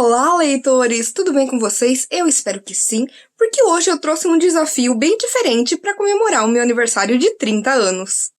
Olá, leitores! Tudo bem com vocês? Eu espero que sim, porque hoje eu trouxe um desafio bem diferente para comemorar o meu aniversário de 30 anos.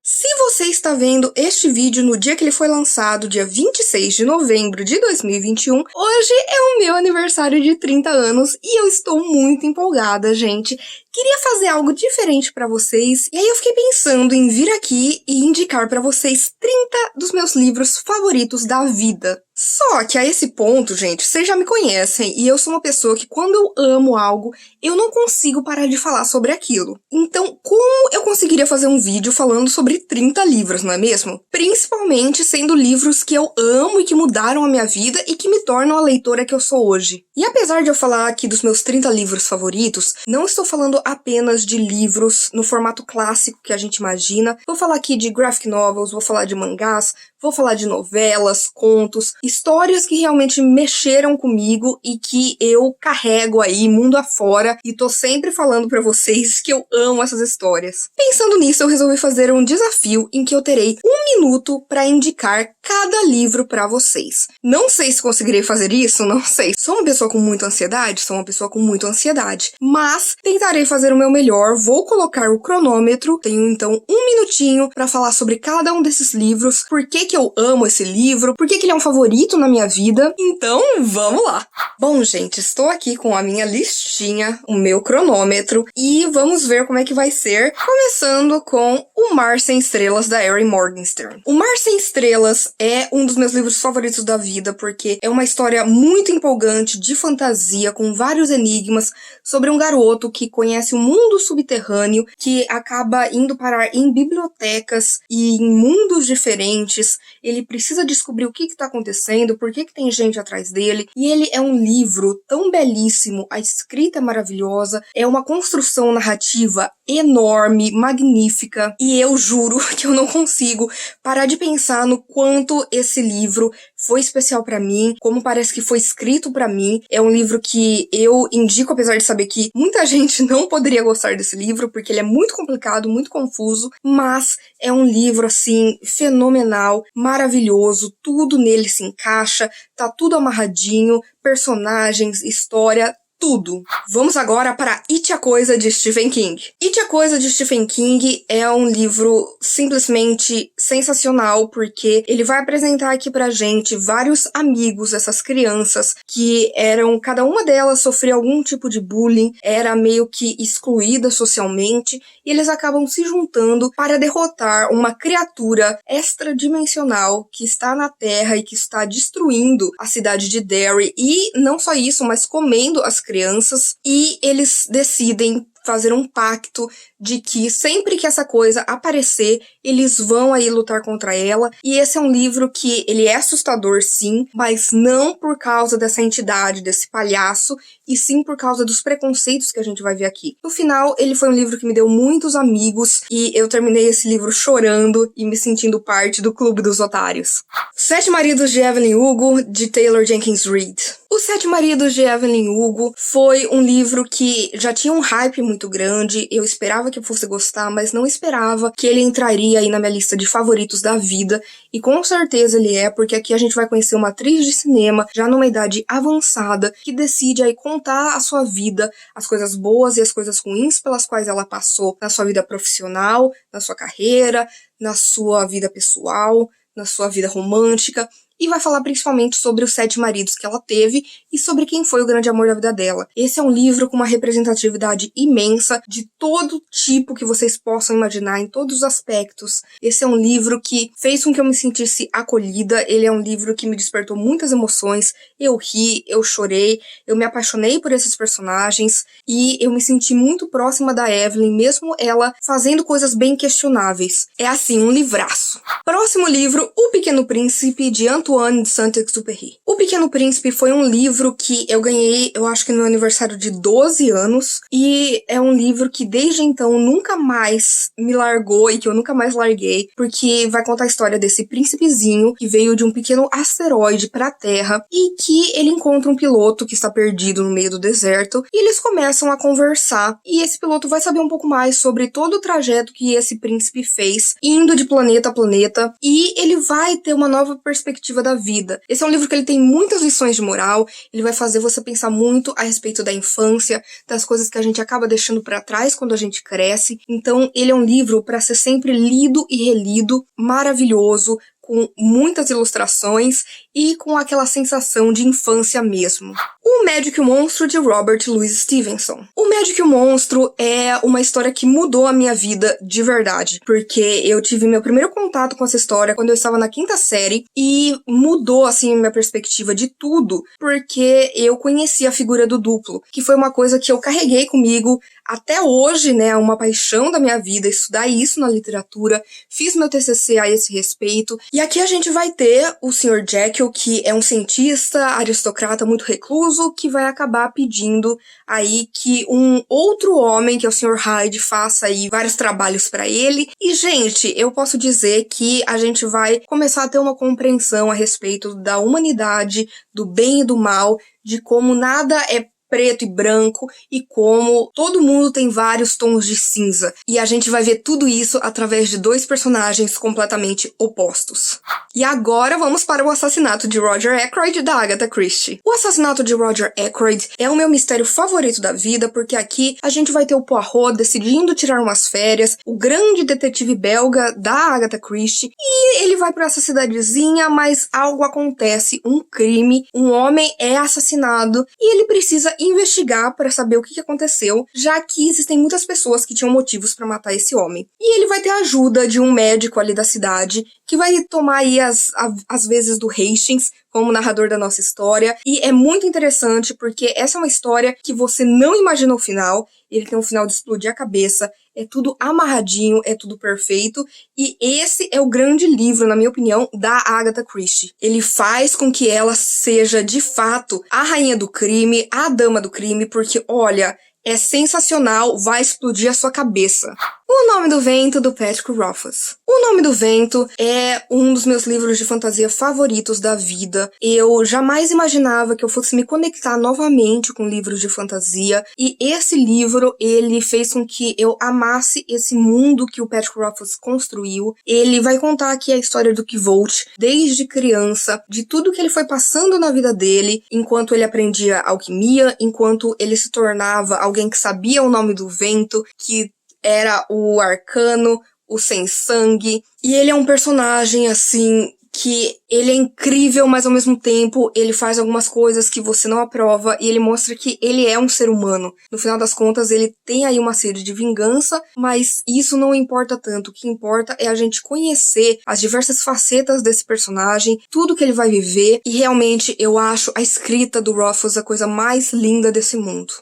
Se você está vendo este vídeo no dia que ele foi lançado, dia 26 de novembro de 2021, hoje é o meu aniversário de 30 anos e eu estou muito empolgada, gente. Queria fazer algo diferente pra vocês, e aí eu fiquei pensando em vir aqui e indicar pra vocês 30 dos meus livros favoritos da vida. Só que a esse ponto, gente, vocês já me conhecem, e eu sou uma pessoa que quando eu amo algo, eu não consigo parar de falar sobre aquilo. Então, como eu conseguiria fazer um vídeo falando sobre 30 livros, não é mesmo? Principalmente sendo livros que eu amo e que mudaram a minha vida e que me tornam a leitora que eu sou hoje. E apesar de eu falar aqui dos meus 30 livros favoritos, não estou falando apenas de livros no formato clássico que a gente imagina. Vou falar aqui de graphic novels, vou falar de mangás, vou falar de novelas, contos, histórias que realmente mexeram comigo e que eu carrego aí mundo afora e tô sempre falando pra vocês que eu amo essas histórias. Pensando nisso, eu resolvi fazer um desafio em que eu terei 1 minuto pra indicar cada livro pra vocês. Não sei se conseguirei fazer isso, não sei. Sou uma pessoa com muita ansiedade? Sou uma pessoa com muita ansiedade. Mas tentarei fazer o meu melhor, vou colocar o cronômetro, tenho então 1 minutinho pra falar sobre cada um desses livros, por que eu amo esse livro, por que ele é um favorito na minha vida. Então, vamos lá! Bom, gente, estou aqui com a minha listinha, o meu cronômetro, e vamos ver como é que vai ser, começando com O Mar Sem Estrelas, da Erin Morgenstern. O Mar Sem Estrelas é um dos meus livros favoritos da vida, porque é uma história muito empolgante, de fantasia, com vários enigmas, sobre um garoto que conhece um mundo subterrâneo, que acaba indo parar em bibliotecas e em mundos diferentes. Ele precisa descobrir o que está acontecendo, por que tem gente atrás dele, e ele é um livro tão belíssimo, a escrita é maravilhosa, é uma construção narrativa enorme, magnífica, e eu juro que eu não consigo parar de pensar no quanto esse livro foi especial pra mim, como parece que foi escrito pra mim. É um livro que eu indico, apesar de saber que muita gente não poderia gostar desse livro, porque ele é muito complicado, muito confuso, mas é um livro, assim, fenomenal, maravilhoso, tudo nele se encaixa, tá tudo amarradinho, personagens, história, tudo. Vamos agora para It, a Coisa, de Stephen King. It, a Coisa, de Stephen King é um livro simplesmente sensacional, porque ele vai apresentar aqui pra gente vários amigos, essas crianças, que eram, cada uma delas sofria algum tipo de bullying, era meio que excluída socialmente, e eles acabam se juntando para derrotar uma criatura extradimensional que está na Terra e que está destruindo a cidade de Derry, e não só isso, mas comendo as crianças, e eles decidem fazer um pacto de que sempre que essa coisa aparecer, eles vão aí lutar contra ela. E esse é um livro que ele é assustador, sim, mas não por causa dessa entidade, desse palhaço, e sim por causa dos preconceitos que a gente vai ver aqui. No final, ele foi um livro que me deu muitos amigos, e eu terminei esse livro chorando e me sentindo parte do Clube dos Otários. Sete Maridos de Evelyn Hugo, de Taylor Jenkins Reid. Os Sete Maridos de Evelyn Hugo foi um livro que já tinha um hype muito grande, eu esperava que eu fosse gostar, mas não esperava que ele entraria aí na minha lista de favoritos da vida, e com certeza ele é, porque aqui a gente vai conhecer uma atriz de cinema, já numa idade avançada, que decide aí contar a sua vida, as coisas boas e as coisas ruins pelas quais ela passou na sua vida profissional, na sua carreira, na sua vida pessoal, na sua vida romântica, e vai falar principalmente sobre os 7 maridos que ela teve e sobre quem foi o grande amor da vida dela. Esse é um livro com uma representatividade imensa de todo tipo que vocês possam imaginar, em todos os aspectos. Esse é um livro que fez com que eu me sentisse acolhida, ele é um livro que me despertou muitas emoções, eu ri, eu chorei, eu me apaixonei por esses personagens e eu me senti muito próxima da Evelyn, mesmo ela fazendo coisas bem questionáveis. É assim, um livraço. Próximo livro, O Pequeno Príncipe, de Antoine Antoine de Saint-Exupéry. O Pequeno Príncipe foi um livro que eu ganhei, eu acho que no meu aniversário de 12 anos, e é um livro que desde então nunca mais me largou e que eu nunca mais larguei, porque vai contar a história desse príncipezinho que veio de um pequeno asteroide para a Terra e que ele encontra um piloto que está perdido no meio do deserto e eles começam a conversar e esse piloto vai saber um pouco mais sobre todo o trajeto que esse príncipe fez, indo de planeta a planeta, e ele vai ter uma nova perspectiva da vida. Esse é um livro que ele tem muitas lições de moral, ele vai fazer você pensar muito a respeito da infância, das coisas que a gente acaba deixando para trás quando a gente cresce. Então, ele é um livro para ser sempre lido e relido, maravilhoso, com muitas ilustrações e com aquela sensação de infância mesmo. O Médico e o Monstro, de Robert Louis Stevenson. O Médico e o Monstro é uma história que mudou a minha vida de verdade, porque eu tive meu primeiro contato com essa história quando eu estava na 5ª série e mudou, assim, minha perspectiva de tudo, porque eu conheci a figura do duplo, que foi uma coisa que eu carreguei comigo até hoje, né, uma paixão da minha vida, estudar isso na literatura, fiz meu TCC a esse respeito, e aqui a gente vai ter o Sr. Jekyll, que é um cientista, aristocrata muito recluso, que vai acabar pedindo aí que um outro homem, que é o Sr. Hyde, faça aí vários trabalhos para ele, e gente, eu posso dizer que a gente vai começar a ter uma compreensão a respeito da humanidade, do bem e do mal, de como nada é preto e branco e como todo mundo tem vários tons de cinza. E a gente vai ver tudo isso através de 2 personagens completamente opostos. E agora vamos para o assassinato de Roger Ackroyd, da Agatha Christie. O assassinato de Roger Ackroyd é o meu mistério favorito da vida, porque aqui a gente vai ter o Poirot decidindo tirar umas férias, o grande detetive belga da Agatha Christie, e ele vai para essa cidadezinha, mas algo acontece, um crime, um homem é assassinado e ele precisa investigar para saber o que aconteceu, já que existem muitas pessoas que tinham motivos para matar esse homem. E ele vai ter a ajuda de um médico ali da cidade, que vai tomar aí as vezes do Hastings como narrador da nossa história, e é muito interessante porque essa é uma história que você não imagina o final, ele tem um final de explodir a cabeça, é tudo amarradinho, é tudo perfeito, e esse é o grande livro, na minha opinião, da Agatha Christie. Ele faz com que ela seja, de fato, a rainha do crime, a dama do crime, porque, olha, é sensacional, vai explodir a sua cabeça. O Nome do Vento, do Patrick Rothfuss. O Nome do Vento é um dos meus livros de fantasia favoritos da vida. Eu jamais imaginava que eu fosse me conectar novamente com livros de fantasia, e esse livro, ele fez com que eu amasse esse mundo que o Patrick Rothfuss construiu. Ele vai contar aqui a história do Kvolt, desde criança, de tudo que ele foi passando na vida dele, enquanto ele aprendia alquimia, enquanto ele se tornava alguém que sabia o nome do vento, que era o arcano, o sem sangue, e ele é um personagem, assim, que ele é incrível, mas ao mesmo tempo ele faz algumas coisas que você não aprova e ele mostra que ele é um ser humano. No final das contas, ele tem aí uma sede de vingança, mas isso não importa tanto. O que importa é a gente conhecer as diversas facetas desse personagem, tudo que ele vai viver, e realmente eu acho a escrita do Rothfuss a coisa mais linda desse mundo.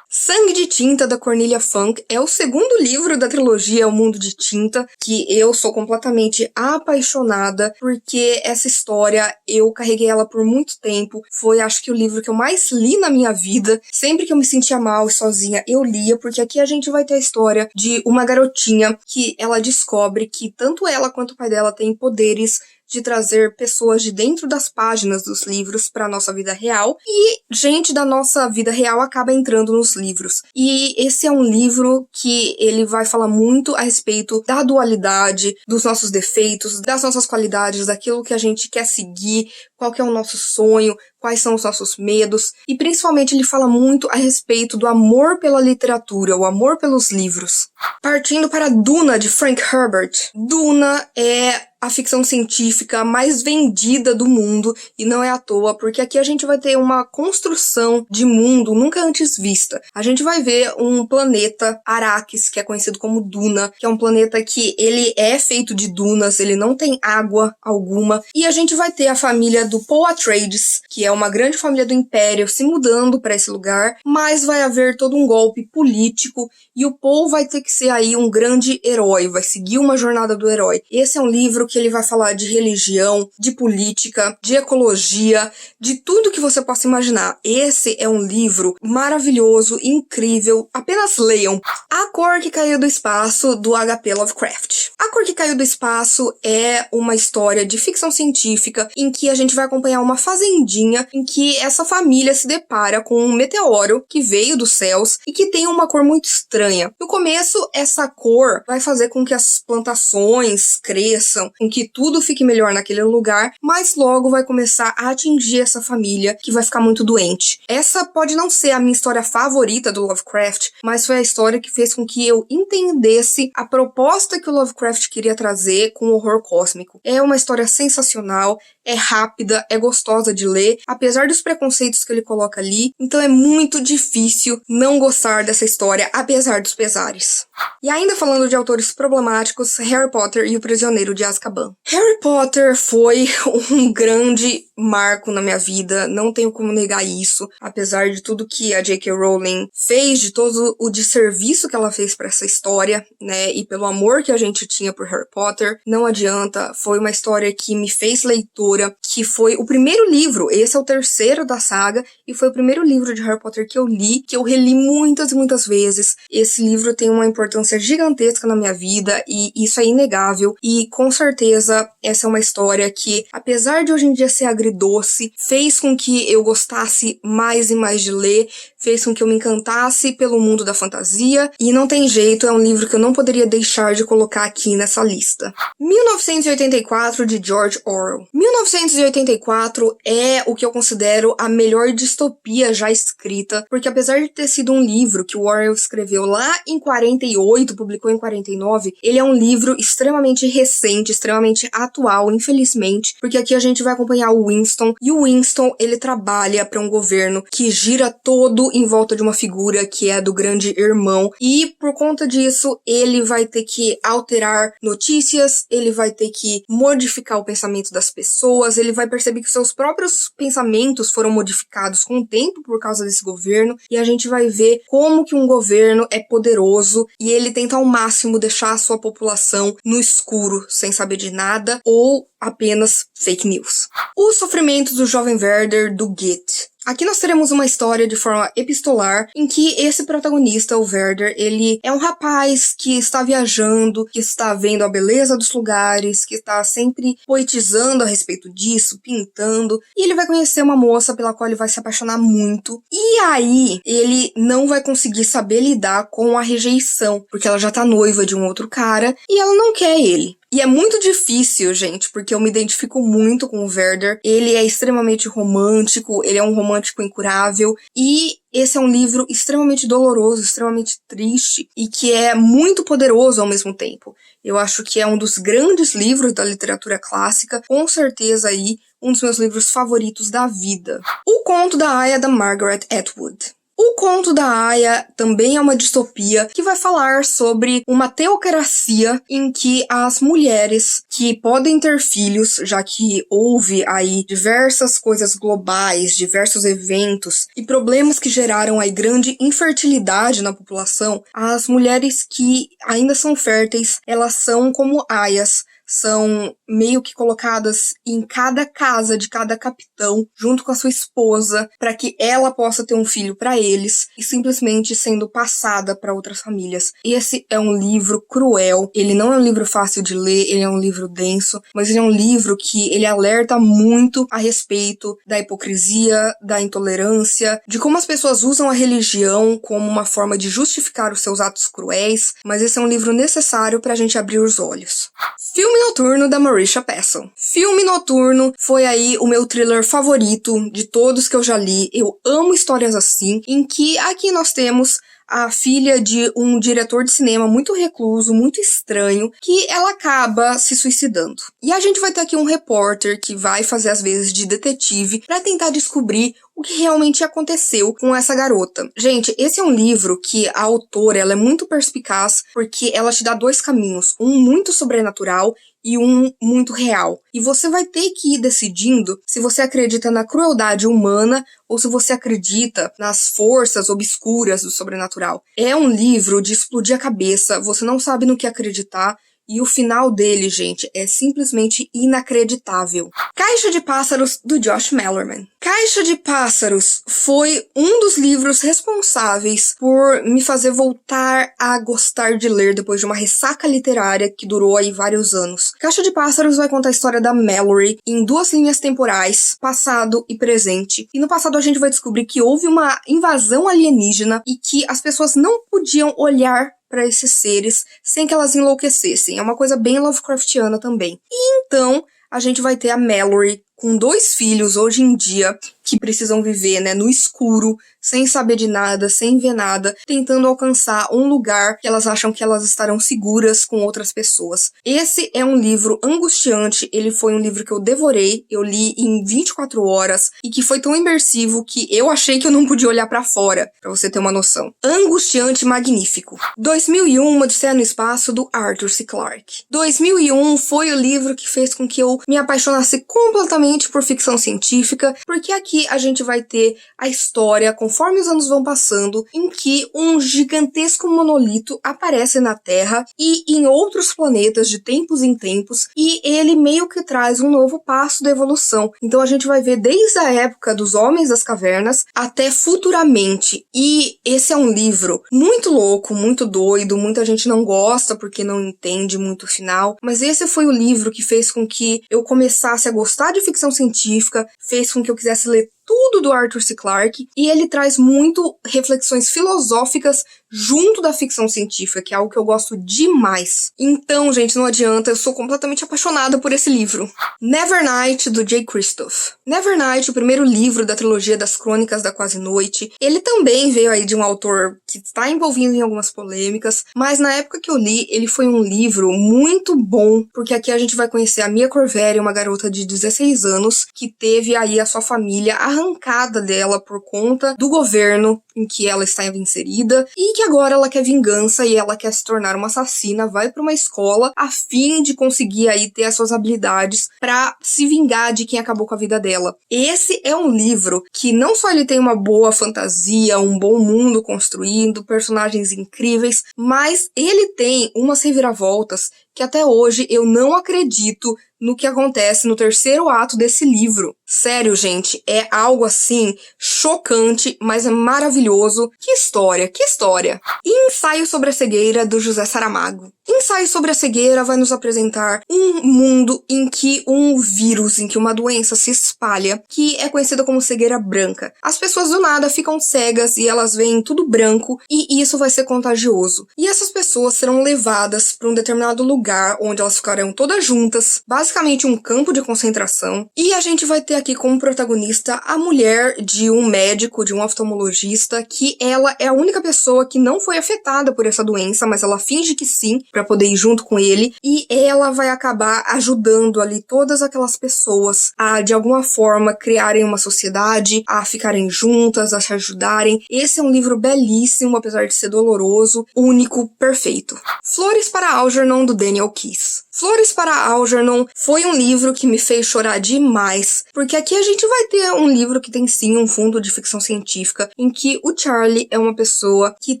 Sangue de Tinta, da Cornelia Funke, é o segundo livro da trilogia O Mundo de Tinta, que eu sou completamente apaixonada, porque essa história, eu carreguei ela por muito tempo, foi acho que o livro que eu mais li na minha vida. Sempre que eu me sentia mal e sozinha, eu lia, porque aqui a gente vai ter a história de uma garotinha que ela descobre que tanto ela quanto o pai dela têm poderes de trazer pessoas de dentro das páginas dos livros para nossa vida real, e gente da nossa vida real acaba entrando nos livros. E esse é um livro que ele vai falar muito a respeito da dualidade, dos nossos defeitos, das nossas qualidades, daquilo que a gente quer seguir, qual que é o nosso sonho, quais são os nossos medos, e principalmente ele fala muito a respeito do amor pela literatura, o amor pelos livros. Partindo para Duna, de Frank Herbert. Duna é a ficção científica mais vendida do mundo, e não é à toa, porque aqui a gente vai ter uma construção de mundo nunca antes vista. A gente vai ver um planeta, Arrakis, que é conhecido como Duna, que é um planeta que ele é feito de dunas, ele não tem água alguma, e a gente vai ter a família do Paul Atreides, que é é uma grande família do Império se mudando para esse lugar, mas vai haver todo um golpe político e o Paul vai ter que ser aí um grande herói, vai seguir uma jornada do herói. Esse é um livro que ele vai falar de religião, de política, de ecologia, de tudo que você possa imaginar. Esse é um livro maravilhoso, incrível, apenas leiam. A Cor que Caiu do Espaço, do H.P. Lovecraft. A Cor que Caiu do Espaço é uma história de ficção científica em que a gente vai acompanhar uma fazendinha em que essa família se depara com um meteoro que veio dos céus e que tem uma cor muito estranha. No começo, essa cor vai fazer com que as plantações cresçam, com que tudo fique melhor naquele lugar, mas logo vai começar a atingir essa família que vai ficar muito doente. Essa pode não ser a minha história favorita do Lovecraft, mas foi a história que fez com que eu entendesse a proposta que o Lovecraft queria trazer com o horror cósmico. É uma história sensacional, é rápida, é gostosa de ler, apesar dos preconceitos que ele coloca ali, então é muito difícil não gostar dessa história, apesar dos pesares. E ainda falando de autores problemáticos, Harry Potter e o Prisioneiro de Azkaban. Harry Potter foi um grande marco na minha vida, não tenho como negar isso, apesar de tudo que a J.K. Rowling fez, de todo o desserviço que ela fez para essa história, né, e pelo amor que a gente tinha por Harry Potter, não adianta, foi uma história que me fez leitora, que foi o primeiro livro, esse é o terceiro da saga, e foi o primeiro livro de Harry Potter que eu li, que eu reli muitas e muitas vezes. Esse livro tem uma importância gigantesca na minha vida, e isso é inegável, e com certeza essa é uma história que, apesar de hoje em dia ser agridoce, fez com que eu gostasse mais e mais de ler, fez com que eu me encantasse pelo mundo da fantasia, e não tem jeito, é um livro que eu não poderia deixar de colocar aqui nessa lista. 1984, de George Orwell. 1984 é o que eu considero a melhor distopia já escrita, porque apesar de ter sido um livro que o Orwell escreveu lá em 48, publicou em 49, ele é um livro extremamente recente, extremamente atual, infelizmente, porque aqui a gente vai acompanhar o Winston, e o Winston, ele trabalha para um governo que gira todo em volta de uma figura que é do grande irmão, e por conta disso, ele vai ter que alterar notícias, ele vai ter que modificar o pensamento das pessoas, ele vai perceber que seus próprios pensamentos foram modificados com o tempo por causa desse governo, e a gente vai ver como que um governo é poderoso e ele tenta ao máximo deixar a sua população no escuro, sem saber de nada, ou apenas fake news. Os sofrimentos do jovem Werther, do Goethe. Aqui nós teremos uma história de forma epistolar em que esse protagonista, o Werther, ele é um rapaz que está viajando, que está vendo a beleza dos lugares, que está sempre poetizando a respeito disso, pintando, e ele vai conhecer uma moça pela qual ele vai se apaixonar muito, e aí ele não vai conseguir saber lidar com a rejeição, porque ela já tá noiva de um outro cara e ela não quer ele. E é muito difícil, gente, porque eu me identifico muito com o Werther. Ele é extremamente romântico, ele é um romântico incurável. E esse é um livro extremamente doloroso, extremamente triste e que é muito poderoso ao mesmo tempo. Eu acho que é um dos grandes livros da literatura clássica, com certeza aí um dos meus livros favoritos da vida. O Conto da Aia, da Margaret Atwood. O Conto da Aia também é uma distopia que vai falar sobre uma teocracia em que as mulheres que podem ter filhos, já que houve aí diversas coisas globais, diversos eventos e problemas que geraram aí grande infertilidade na população, as mulheres que ainda são férteis, elas são como aias, são meio que colocadas em cada casa de cada capitão, junto com a sua esposa, para que ela possa ter um filho para eles, e simplesmente sendo passada para outras famílias. Esse é um livro cruel, ele não é um livro fácil de ler, ele é um livro denso, mas ele é um livro que ele alerta muito a respeito da hipocrisia, da intolerância, de como as pessoas usam a religião como uma forma de justificar os seus atos cruéis, mas esse é um livro necessário para a gente abrir os olhos. Filme Noturno, da Marisha Pessl. Filme Noturno foi aí o meu thriller favorito de todos que eu já li. Eu amo histórias assim, em que aqui nós temos a filha de um diretor de cinema muito recluso, muito estranho, que ela acaba se suicidando. E a gente vai ter aqui um repórter que vai fazer às vezes de detetive para tentar descobrir o que realmente aconteceu com essa garota. Gente, esse é um livro que a autora, ela é muito perspicaz porque ela te dá dois caminhos, um muito sobrenatural e um muito real. E você vai ter que ir decidindo se você acredita na crueldade humana ou se você acredita nas forças obscuras do sobrenatural. É um livro de explodir a cabeça, você não sabe no que acreditar. E o final dele, gente, é simplesmente inacreditável. Caixa de Pássaros, do Josh Malerman. Caixa de Pássaros foi um dos livros responsáveis por me fazer voltar a gostar de ler depois de uma ressaca literária que durou aí vários anos. Caixa de Pássaros vai contar a história da Mallory em duas linhas temporais, passado e presente. E no passado a gente vai descobrir que houve uma invasão alienígena e que as pessoas não podiam olhar para esses seres sem que elas enlouquecessem. É uma coisa bem Lovecraftiana também. E então a gente vai ter a Mallory com 2 filhos hoje em dia que precisam viver, né, no escuro, sem saber de nada, sem ver nada, tentando alcançar um lugar que elas acham que elas estarão seguras com outras pessoas. Esse é um livro angustiante, ele foi um livro que eu devorei, eu li em 24 horas e que foi tão imersivo que eu achei que eu não podia olhar pra fora, pra você ter uma noção. Angustiante, magnífico. 2001, Odisseia no Espaço, do Arthur C. Clarke. 2001 foi o livro que fez com que eu me apaixonasse completamente por ficção científica, porque aqui a gente vai ter a história, conforme os anos vão passando, em que um gigantesco monolito aparece na Terra e em outros planetas de tempos em tempos, e ele meio que traz um novo passo da evolução. Então a gente vai ver desde a época dos Homens das Cavernas até futuramente. E esse é um livro muito louco, muito doido, muita gente não gosta porque não entende muito o final, mas esse foi o livro que fez com que eu começasse a gostar de ficção científica, fez com que eu quisesse ler tudo do Arthur C. Clarke, e ele traz muito reflexões filosóficas junto da ficção científica, que é algo que eu gosto demais. Então, gente, não adianta, eu sou completamente apaixonada por esse livro. Nevernight, do Jay Kristoff. Nevernight, o primeiro livro da trilogia das Crônicas da Quase Noite. Ele também veio aí de um autor que está envolvido em algumas polêmicas, mas na época que eu li, ele foi um livro muito bom, porque aqui a gente vai conhecer a Mia Corvéria, uma garota de 16 anos, que teve aí a sua família arrancada dela por conta do governo em que ela estava inserida, e que agora ela quer vingança e ela quer se tornar uma assassina, vai para uma escola a fim de conseguir aí ter as suas habilidades para se vingar de quem acabou com a vida dela. Esse é um livro que não só ele tem uma boa fantasia, um bom mundo construído, personagens incríveis, mas ele tem umas reviravoltas que até hoje eu não acredito no que acontece no terceiro ato desse livro. Sério, gente, é algo assim chocante, mas é maravilhoso. Que história, que história! Ensaio sobre a Cegueira, do José Saramago. Ensaio sobre a Cegueira vai nos apresentar um mundo em que um vírus, em que uma doença se espalha, que é conhecida como cegueira branca. As pessoas do nada ficam cegas e elas veem tudo branco, e isso vai ser contagioso. E essas pessoas serão levadas para um determinado lugar onde elas ficarão todas juntas, basicamente um campo de concentração, e a gente vai ter aqui como protagonista a mulher de um médico, de um oftalmologista, que ela é a única pessoa que não foi afetada por essa doença, mas ela finge que sim, para poder ir junto com ele, e ela vai acabar ajudando ali todas aquelas pessoas a, de alguma forma, criarem uma sociedade, a ficarem juntas, a se ajudarem. Esse é um livro belíssimo, apesar de ser doloroso, único, perfeito. Flores para Algernon, do Daniel Keyes. Flores para Algernon foi um livro que me fez chorar demais, porque aqui a gente vai ter um livro que tem sim um fundo de ficção científica, em que o Charlie é uma pessoa que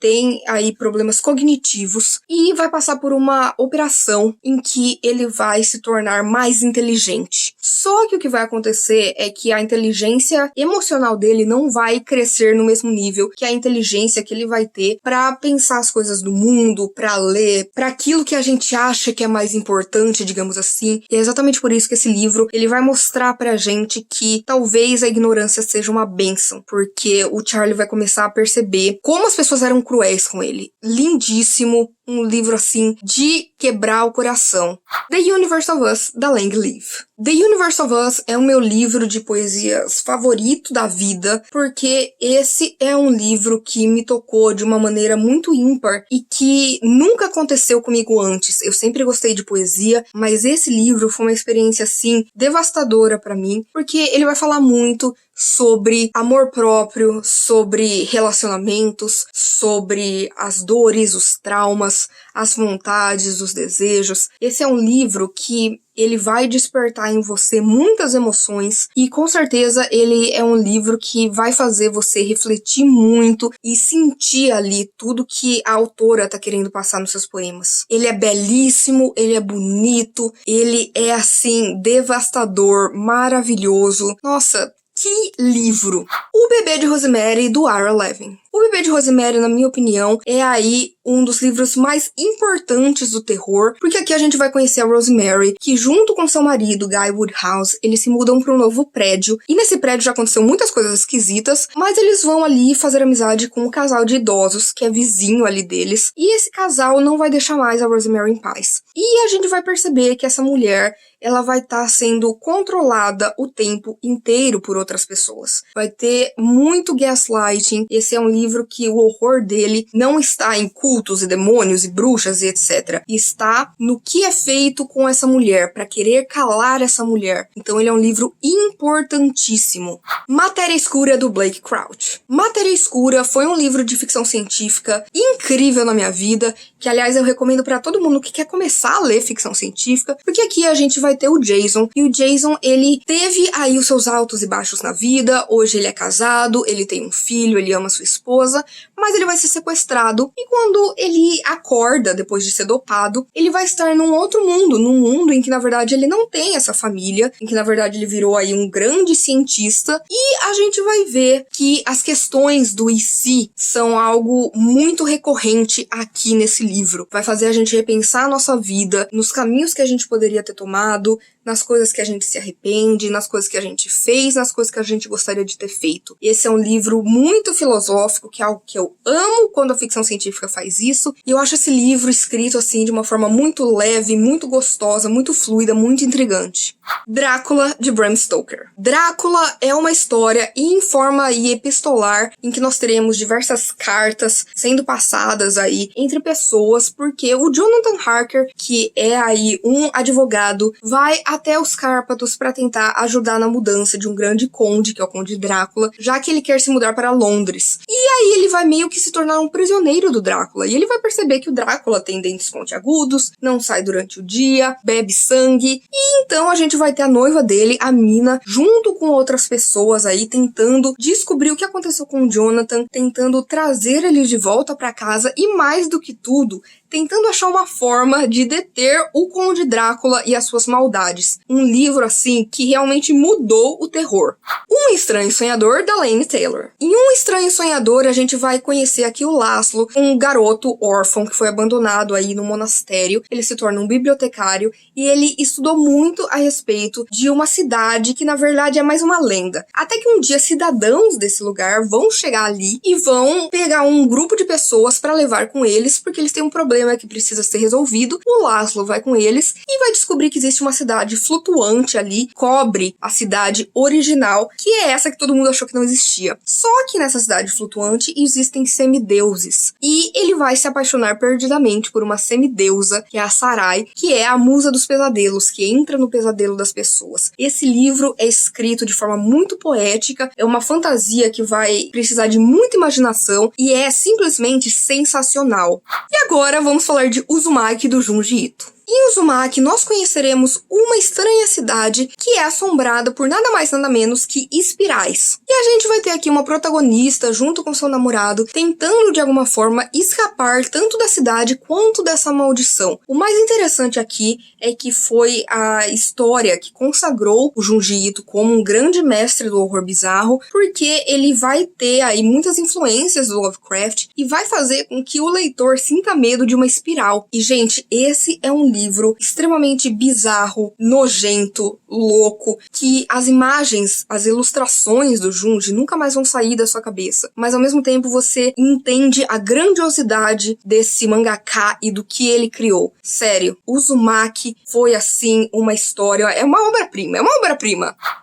tem aí problemas cognitivos e vai passar por uma operação em que ele vai se tornar mais inteligente. Só que o que vai acontecer é que a inteligência emocional dele não vai crescer no mesmo nível que a inteligência que ele vai ter para pensar as coisas do mundo, para ler, para aquilo que a gente acha que é mais importante, digamos assim. E é exatamente por isso que esse livro, ele vai mostrar pra gente que talvez a ignorância seja uma bênção, porque o Charlie vai começar a perceber como as pessoas eram cruéis com ele. Lindíssimo, um livro assim de quebrar o coração. The Universe of Us, da Lang Leave. The Universe of Us é o meu livro de poesias favorito da vida, porque esse é um livro que me tocou de uma maneira muito ímpar e que nunca aconteceu comigo antes. Eu sempre gostei de poesia, mas esse livro foi uma experiência, assim, devastadora pra mim, porque ele vai falar muito sobre amor próprio, sobre relacionamentos, sobre as dores, os traumas, as vontades, os desejos. Esse é um livro que ele vai despertar em você muitas emoções e com certeza ele é um livro que vai fazer você refletir muito e sentir ali tudo que a autora tá querendo passar nos seus poemas. Ele é belíssimo, ele é bonito, ele é assim devastador, maravilhoso. Nossa, que livro! O Bebê de Rosemary, do Ira Levin. O Bebê de Rosemary, na minha opinião, é aí um dos livros mais importantes do terror, porque aqui a gente vai conhecer a Rosemary, que junto com seu marido, Guy Woodhouse, eles se mudam para um novo prédio, e nesse prédio já aconteceu muitas coisas esquisitas, mas eles vão ali fazer amizade com um casal de idosos, que é vizinho ali deles, e esse casal não vai deixar mais a Rosemary em paz. E a gente vai perceber que essa mulher, ela vai estar sendo controlada o tempo inteiro por outras pessoas. Vai ter muito gaslighting. Esse é um livro que o horror dele não está em cultos e demônios e bruxas e etc. Está no que é feito com essa mulher, para querer calar essa mulher. Então ele é um livro importantíssimo. Matéria Escura, do Blake Crouch. Matéria Escura foi um livro de ficção científica incrível na minha vida, que aliás eu recomendo para todo mundo que quer começar a ler ficção científica, porque aqui a gente vai ter o Jason, e o Jason, ele teve aí os seus altos e baixos na vida. Hoje ele é casado, ele tem um filho, ele ama sua esposa, mas ele vai ser sequestrado, e quando ele acorda, depois de ser dopado, ele vai estar num outro mundo, num mundo em que na verdade ele não tem essa família, em que na verdade ele virou aí um grande cientista, e a gente vai ver que as questões do e se são algo muito recorrente aqui nesse livro. Vai fazer a gente repensar a nossa vida, nos caminhos que a gente poderia ter tomado, nas coisas que a gente se arrepende, nas coisas que a gente fez, nas coisas que a gente gostaria de ter feito. Esse é um livro muito filosófico, que é algo que eu amo quando a ficção científica faz isso, e eu acho esse livro escrito assim de uma forma muito leve, muito gostosa, muito fluida, muito intrigante. Drácula, de Bram Stoker. Drácula é uma história em forma aí epistolar, em que nós teremos diversas cartas sendo passadas aí entre pessoas, porque o Jonathan Harker, que é aí um advogado, vai até os Cárpatos para tentar ajudar na mudança de um grande conde, que é o Conde Drácula, já que ele quer se mudar para Londres. E aí ele vai meio que se tornar um prisioneiro do Drácula, e ele vai perceber que o Drácula tem dentes pontiagudos, não sai durante o dia, bebe sangue, e então a gente vai ter a noiva dele, a Mina, junto com outras pessoas aí, tentando descobrir o que aconteceu com o Jonathan, tentando trazer ele de volta para casa, e mais do que tudo, tentando achar uma forma de deter o Conde Drácula e as suas maldades. Um livro, assim, que realmente mudou o terror. Um Estranho Sonhador, da Laini Taylor. Em Um Estranho Sonhador, a gente vai conhecer aqui o Laszlo, um garoto órfão que foi abandonado aí no monastério. Ele se torna um bibliotecário e ele estudou muito a respeito de uma cidade que, na verdade, é mais uma lenda. Até que um dia, cidadãos desse lugar vão chegar ali e vão pegar um grupo de pessoas para levar com eles, porque eles têm um problema que precisa ser resolvido. O Laszlo vai com eles e vai descobrir que existe uma cidade flutuante ali, cobre a cidade original, que é essa que todo mundo achou que não existia. Só que nessa cidade flutuante existem semideuses, e ele vai se apaixonar perdidamente por uma semideusa, que é a Sarai, que é a musa dos pesadelos, que entra no pesadelo das pessoas. Esse livro é escrito de forma muito poética, é uma fantasia que vai precisar de muita imaginação e é simplesmente sensacional. E agora vamos falar de Uzumaki, do Junji Ito. Em Uzumaki, nós conheceremos uma estranha cidade que é assombrada por nada mais nada menos que espirais. E a gente vai ter aqui uma protagonista junto com seu namorado tentando de alguma forma escapar tanto da cidade quanto dessa maldição. O mais interessante aqui é que foi a história que consagrou o Junji Ito como um grande mestre do horror bizarro, porque ele vai ter aí muitas influências do Lovecraft e vai fazer com que o leitor sinta medo de uma espiral. E gente, esse é um livro livro extremamente bizarro, nojento, louco, que as imagens, as ilustrações do Junji nunca mais vão sair da sua cabeça. Mas ao mesmo tempo você entende a grandiosidade desse mangaka e do que ele criou. Sério, Uzumaki foi assim uma história, é uma obra-prima,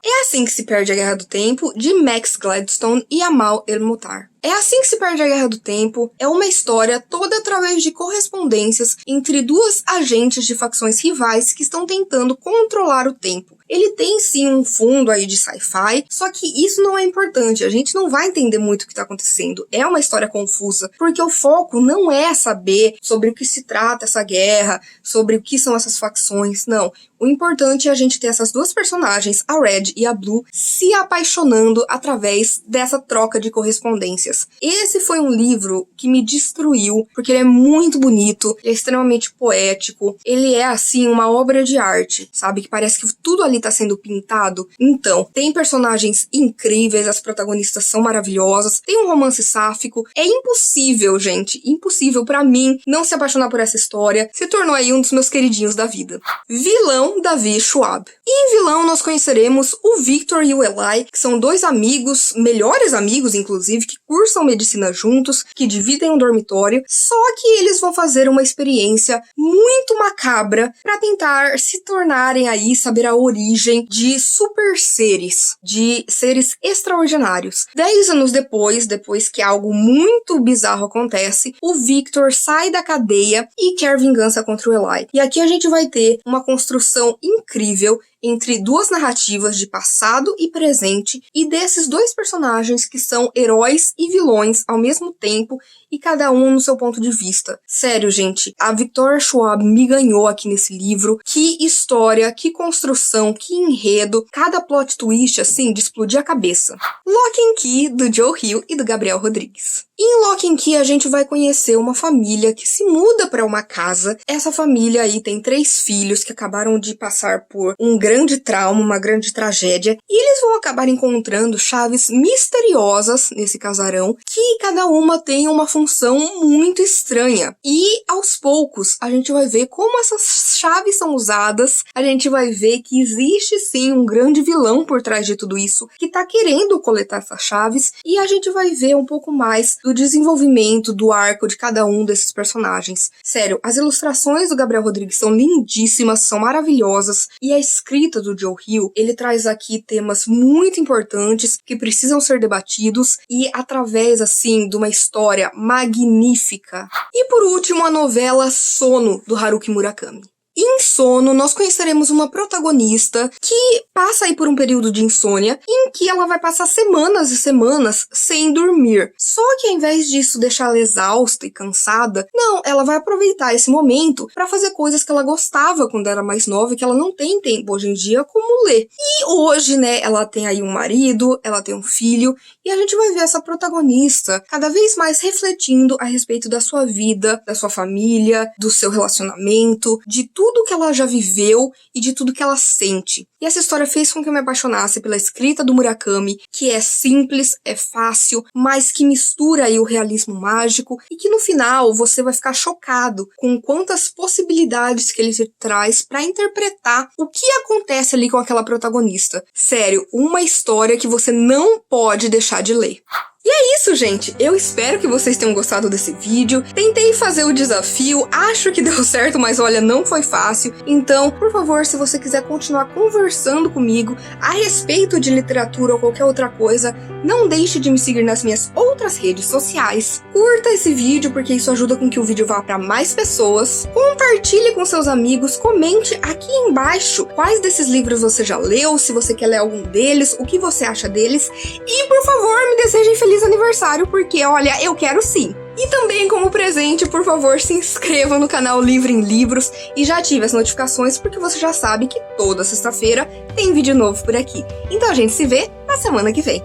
É Assim que se Perde a Guerra do Tempo, de Max Gladstone e Amal El-Mutar. É Assim que se Perde a Guerra do Tempo é uma história toda através de correspondências entre duas agentes de facções rivais que estão tentando controlar o tempo. Ele tem sim um fundo aí de sci-fi, só que isso não é importante, a gente não vai entender muito o que está acontecendo. É uma história confusa, porque o foco não é saber sobre o que se trata essa guerra, sobre o que são essas facções, não. O importante é a gente ter essas duas personagens, a Red e a Blue, se apaixonando através dessa troca de correspondências. Esse foi um livro que me destruiu, porque ele é muito bonito, ele é extremamente poético, ele é, assim, uma obra de arte, sabe? Que parece que tudo ali tá sendo pintado. Então, tem personagens incríveis, as protagonistas são maravilhosas, tem um romance sáfico. É impossível, gente, impossível pra mim não se apaixonar por essa história. Se tornou aí um dos meus queridinhos da vida. Vilão, Davi Schwab. E em vilão nós conheceremos o Victor e o Eli, que são dois amigos, melhores amigos inclusive, que cursam medicina juntos, que dividem um dormitório, só que eles vão fazer uma experiência muito macabra para tentar se tornarem aí, saber a origem de super seres, de seres extraordinários. 10 anos depois que algo muito bizarro acontece, o Victor sai da cadeia e quer vingança contra o Eli. E aqui a gente vai ter uma construção incrível entre duas narrativas de passado e presente, e desses dois personagens que são heróis e vilões ao mesmo tempo, e cada um no seu ponto de vista. Sério, gente, a Victoria Schwab me ganhou aqui nesse livro. Que história, que construção, que enredo, cada plot twist, assim, de explodir a cabeça. Lock and Key, do Joe Hill e do Gabriel Rodrigues. Em Lock and Key a gente vai conhecer uma família que se muda para uma casa. Essa família aí tem 3 filhos que acabaram de passar por um grande trauma, uma grande tragédia, e eles vão acabar encontrando chaves misteriosas nesse casarão, que cada uma tem uma função muito estranha. E aos poucos a gente vai ver como essas chaves são usadas, a gente vai ver que existe sim um grande vilão por trás de tudo isso, que tá querendo coletar essas chaves, e a gente vai ver um pouco mais do desenvolvimento do arco de cada um desses personagens. Sério, as ilustrações do Gabriel Rodrigues são lindíssimas, são maravilhosas, e a escrita do Joe Hill, ele traz aqui temas muito importantes que precisam ser debatidos, e através, assim, de uma história magnífica. E por último, a novela Sono, do Haruki Murakami. Em Sono, nós conheceremos uma protagonista que passa aí por um período de insônia em que ela vai passar semanas e semanas sem dormir. Só que ao invés disso deixar ela exausta e cansada, não, ela vai aproveitar esse momento para fazer coisas que ela gostava quando era mais nova e que ela não tem tempo hoje em dia, como ler. E hoje, né, ela tem aí um marido, ela tem um filho, e a gente vai ver essa protagonista cada vez mais refletindo a respeito da sua vida, da sua família, do seu relacionamento, de tudo que ela já viveu e de tudo que ela sente. E essa história fez com que eu me apaixonasse pela escrita do Murakami, que é simples, é fácil, mas que mistura aí o realismo mágico, e que no final você vai ficar chocado com quantas possibilidades que ele te traz para interpretar o que acontece ali com aquela protagonista. Sério, uma história que você não pode deixar de ler. E é isso, gente. Eu espero que vocês tenham gostado desse vídeo. Tentei fazer o desafio, acho que deu certo, mas olha, não foi fácil. Então, por favor, se você quiser continuar conversando comigo a respeito de literatura ou qualquer outra coisa, não deixe de me seguir nas minhas outras redes sociais. Curta esse vídeo, porque isso ajuda com que o vídeo vá para mais pessoas. Compartilhe com seus amigos, comente aqui embaixo quais desses livros você já leu, se você quer ler algum deles, o que você acha deles. E, por favor, me desejem feliz aniversário, porque, olha, eu quero sim. E também, como presente, por favor, se inscreva no canal Livro em Livros e já ative as notificações, porque você já sabe que toda sexta-feira tem vídeo novo por aqui. Então a gente se vê na semana que vem.